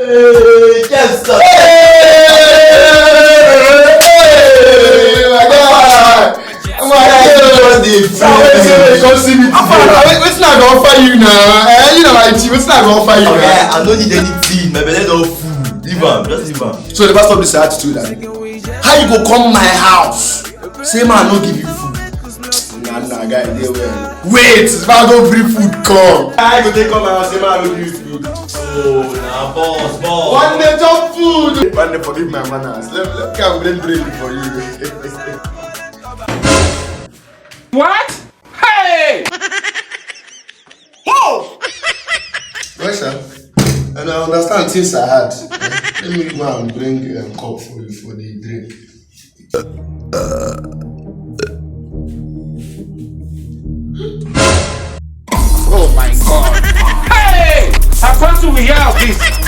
Yes, sir. My God. Come see me. What's not gonna offer you now? You know my team. What's not gonna offer you now? Okay, I don't need anything. My belly don't full. Leave am, just leave am. So the pastor this attitude. How you go come my house? Say man, no give you food. Nah, guy, they well. Wait, if I go bring food, come. I go take come my house. Say man, no give you food. Oh, nah, boss. One day just food. One day forgive my manners. Let me blend bread for you. What? Hey! Whoa! Well, sir, and I understand things are hard. Let me go and bring a cup for you for the drink. Oh my God! Hey! How come we hear of this?